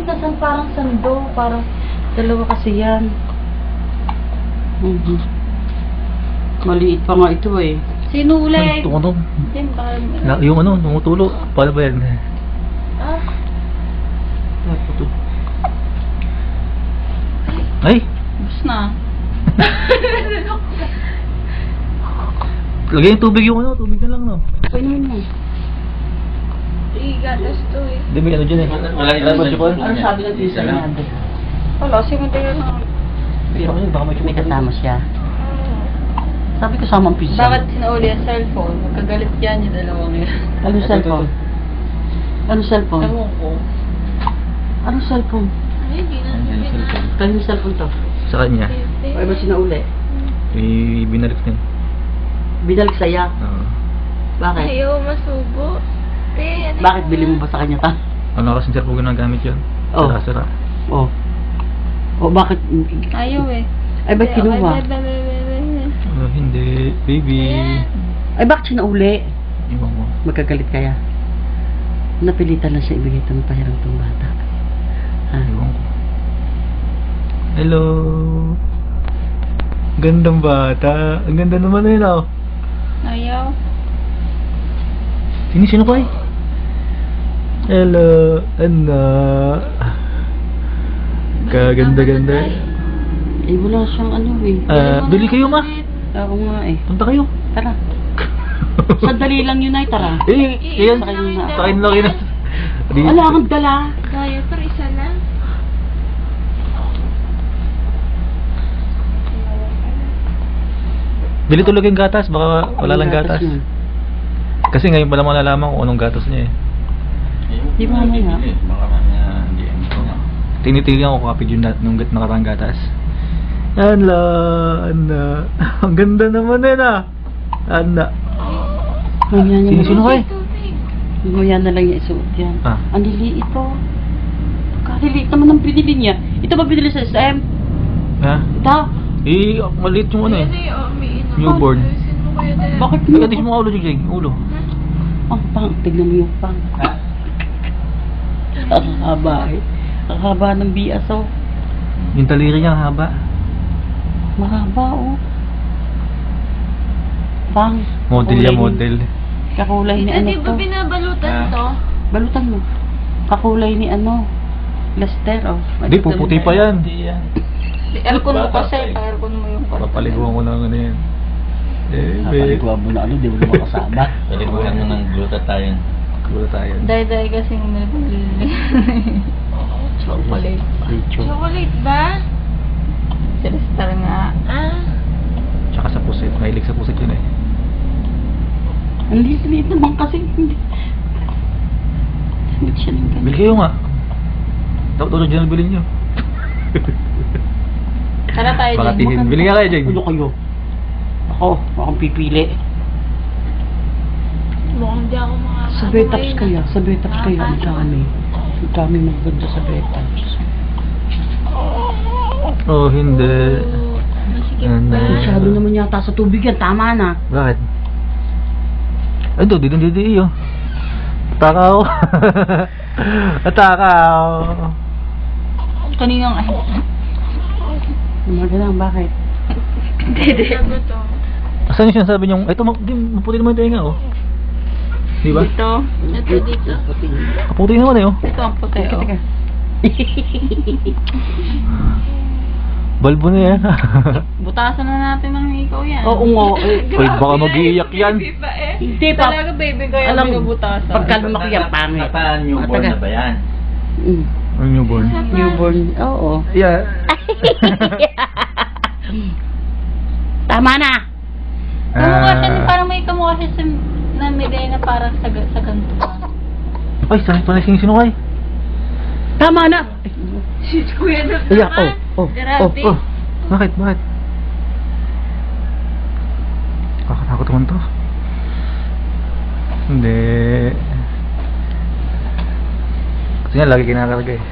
na parang sando, parang dalawa kasi yan. Maliit pa nga ito eh. Sino ulit? Tumunog. Hindi, Yung ano, tumutulo. Paano ba yan? Ah, Ay! bus na. Lagay yung tubig yung ano, tubig na lang no. Painumin mo. Igatas to eh. Hindi may ano dyan eh. Ano sabi ng tisa niya? Wala, simenteryo na. Pero kasi baka May kasama siya. Sabi ko sama ang pizza. Bakit sinauli ang cellphone? Magkagalit yan yung dalawang yun. Anong cellphone? Anong cellphone? Ewan ko. Anong cellphone? Ay, hindi na. Kanino cellphone to? sa kanya. Ay ba sinauli? Binalik niya. Binalik saya. Oo. Bakit? Ayaw masubo. Bakit bili mo ba sa kanya ta? Ano kasi sir po ginagamit yun? Oh. Sira-sira. Oh. Oh, bakit? Ayaw eh. Ay, ba't kinuha? Hindi. Baby. Ay, bakit sinauli? Iwan mo. Magkagalit kaya? Napilitan na siya ibigay itong pahirang itong bata. Ha? Iwan ko. Hello. Gandang bata. Ang ganda naman na yun oh. Ayaw. Sino ko eh? Hello. Anak. Kaganda-ganda. Eh, wala siyang ano eh. Bili kayo ma. Ako nga eh. Punta kayo. Tara. Sandali lang yun ay, tara. Ayan. Sakayin lang yun. Wala kang dala. Kaya, pero isa lang. Bili tulog yung gatas. Baka wala lang gatas. yun? Kasi ngayon pala malalaman kung anong gatas niya eh. Di ba mamaya? Baka mamaya hindi ko na. Tinitigan ko kapit yung nung nakarang gatas. Ana. Ang ganda naman yun ah. Ana. Sino kayo? Mamaya na lang yung isuot yan. Ah. Ang liliit ito. Kaliliit naman ang binili niya. Ito ba binili sa SM? Ha? Ito? Maliit yung ano eh. Newborn. Bakit Ay, atis mo ulo, Jigjig. Ulo. Ang pang, tignan mo yung pang. Ang haba eh. Ang haba ng bias oh. Yung taliri niya ang haba. Mahaba oh. Pang. Model yan, model. Kakulay ni ano Di ba to? binabalutan to? Balutan mo. Kakulay ni ano. Lester oh. Hindi, puputi pa yan. Hindi yan. Aircon mo kasi. Aircon mo yung kwarto. Papaliguan ko lang ano yan. Napaliguan mo na ano, di mo na makasama. Paliguan mo ng glutathione. Kulo tayo. Day-day kasi nabili. Chocolate. Rachel. Chocolate ba? Sa Lester nga. Ah. Tsaka sa pusit. Mahilig sa pusit yun eh. Ang liit-liit naman kasi. Hindi siya ng ganyan. Bili kayo nga. Dapat original bilhin nyo. Tara tayo Baka dyan. tihin. Bili nga kayo, Jeg. Ulo kayo. Akong pipili. Mukhang di ako makakawin. Sa Betaps kaya. Sa Betaps kaya. Ang dami. Ang dami maganda sa Betaps. Oh, hindi. Masikip Ano? ba? Masyado naman yata sa tubig yan. Tama na. Bakit? Ay, do, didi iyo. Takaw. Takaw. Kaninang ay. Magalang, bakit? Hindi. Sabi to. Asan yung sinasabi niyong, ito, maputi naman yung tenga, oh. Di ba? Dito. Ito dito. Kaputi naman eh, oh. Ito ang puti. Teka, Oh. teka. Balbo na yan. Butasan na natin ng ikaw yan. Oo nga. Uy, baka mag-iiyak yan. Baby pa eh. Hindi pa. Talaga baby kaya Alam mo, binubutasan. pagka lumaki yan, pangit. Naka-newborn na ba yan? Mm. Ang newborn. Newborn. Oo. Yeah. Tama na. Kamukha siya, parang may kamukha siya sa na Medina parang sa ganito pa. Ay, saan pa na sinunay? Tama na. Si Kuya na Ayan, Grabe. Bakit? Kakatakot naman to. Hindi. Kasi nga, lagi kinakarga eh.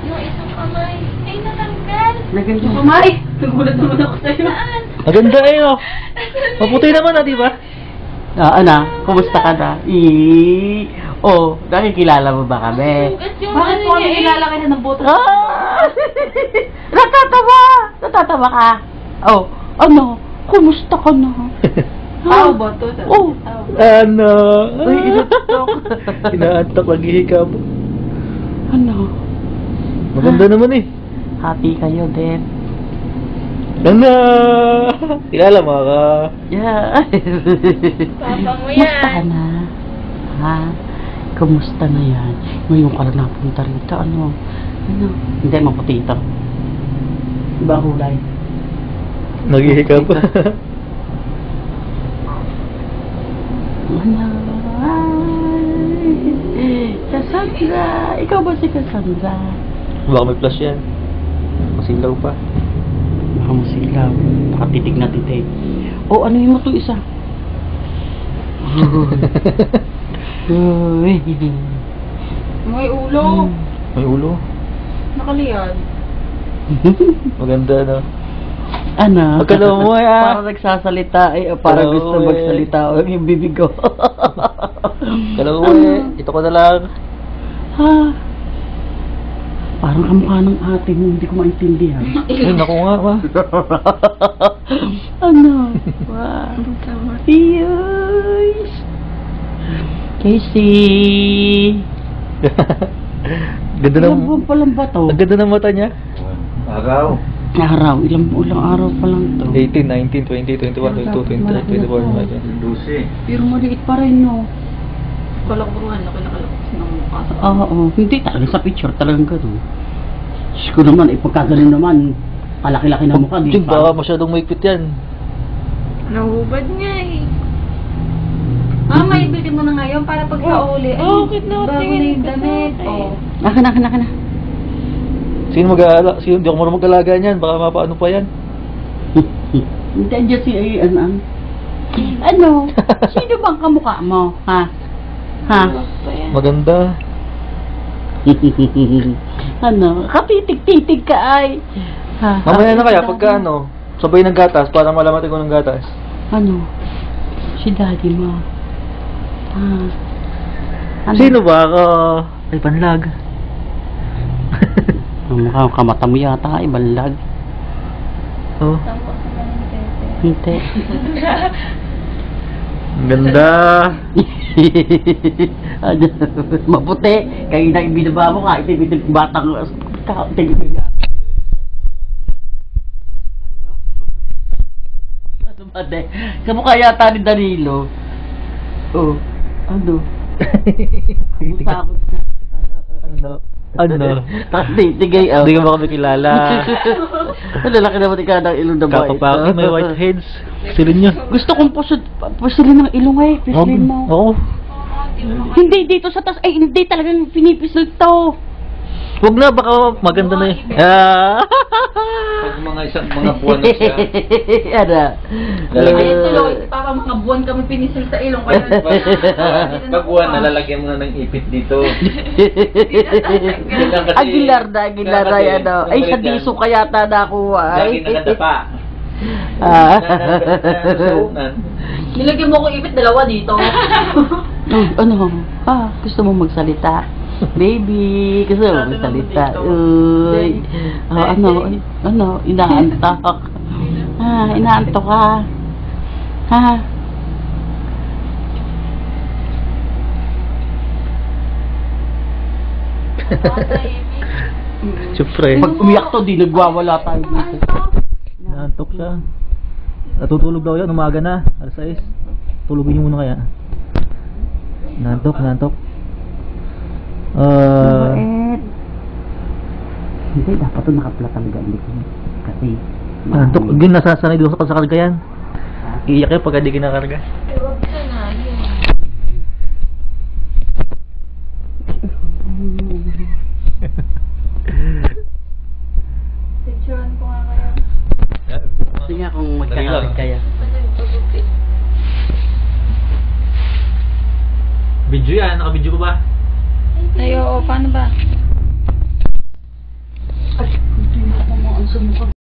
Yung isang kamay. Ay, natanggal. Naganito pumay. Nagulat naman ako sa'yo. Saan? Maganda eh, oh. Maputi naman ah, di ba? Ana, kumusta ka na? Oh, nakikilala mo ba kami? Bakit po kami nilalaki na ng boto? Ah! Natatawa! Natatawa ka? Oh, ano? Kumusta ka na? Tao ba to? Oh. Ano? Uy, inaantok. Inaantok, maghihikab. Ano? Maganda naman eh. Happy kayo din. Ano? Kilala mo ka. Yeah. Papa mo Kumusta ka na? Ha? Kumusta na yan? Ngayon ka lang napunta rito. Ano? Ano? Hindi, maputi ito. Iba kulay. Naghihikab. Ano? Ay, Cassandra! Ikaw ba si Cassandra? Baka may flash yan. Masilaw pa. Baka masilaw. Nakatitig na titig. O, ano yung mo ito isa? Uy. May ulo. May ulo. Nakaliyad. Maganda no. Ano? Pagkalaw mo, ah. Parang nagsasalita eh. Parang Pagkalaw gusto mo, eh. magsalita. O, yung bibig ko. Kalaw eh. Ito ko na lang. Ha? Parang kamukha ng ate mo. Hindi ko maintindihan. Ay, naku nga ma. Ano? Wow. Yes. Casey. Ganda Ilang ng... buwan pa lang ba to? Ang ganda ng mata niya. Araw. Araw. Ilang araw pa lang to. 18, 19, 20, 21, 22, 23, 24, 25. Lucy. Pero maliit pa rin no. Kalakuruhan, nakalakos ng mukha. Oo. Hindi talaga sa picture. Talagang gano'n. Diyos ko naman. Pagkagaling naman. Kalaki-laki na mukha. Di Jig, baka masyadong maikpit yan. Nahubad niya eh. Mama, ibili mo na ngayon para pag sa uli. Ay, bakit na? bago na yung damit. Oh. Akin na. Sino mag-aala? Sino? Hindi ako marunong mag-alaga niyan. Baka mapaano pa yan. Hindi dyan si Anan. Ano? Sino bang kamukha mo? Ha? Ha? Maganda. Ano? Katitig-titig ka ay. Ha? Mamaya na kaya pagka ano, sabay ng gatas para malaman ko ng gatas. Ano? Si daddy mo. Ha? Ano? Sino ba ako? Ay, panlag. Mukhang kamata mo yata ay balag. Oh, Hindi. ang ganda. Ano? Maputi. Kaya na ibinaba mo ka. Ito batang tingin nga. Ano ba de? Kamukha yata ni Danilo. Oh. Ano? Takot ka. Ano? Ano? Titigay Hindi ka ba kami kilala? Ang lalaki naman ikaw ng ilong na ba Kapapaki, may white heads. Silin niyo. Gusto kong pusilin ng ilong eh. Pisilin mo. Oo. Hindi dito sa taas. Ay, hindi talagang pinipisil to. Huwag na, baka maganda na yun. Ah! Pag mga buwan na siya. Ano? Ay, tuloy. Para mga buwan kami pinisil sa ilong. Kaya Pag buwan, nalalagyan mo na ng ipit dito. Aguilar na yan. Ay, sa diso ka yata nakuha. Lagi nakadapa. Ah. Sa unan. nilagyan mo ko ipit, dalawa dito. Ano? Gusto mo magsalita? Baby, gusto mo magsalita? Uy. Ano? Inaantok. Inaantok ka. Ha? Siyempre. Pag umiyak to, di nagwawala tayo dito. Naantok siya. Natutulog daw yan, umaga na. Alas 6. Tulugin niyo muna kaya. Naantok. Hindi, dapat to nakaplatang galit. Kasi, naantok. Hindi, nasasanay doon sa pagsakarga yan. Iiyak yan pagka di kinakarga. Huwag ka na, yun. Picturean ko nga kayo. Kasi nga kung magkakawit kaya. Ano yung pagupit? Video yan, naka-video ko ba? Ay, oo, paano ba? Ay, hindi mo ako maansa mo ka.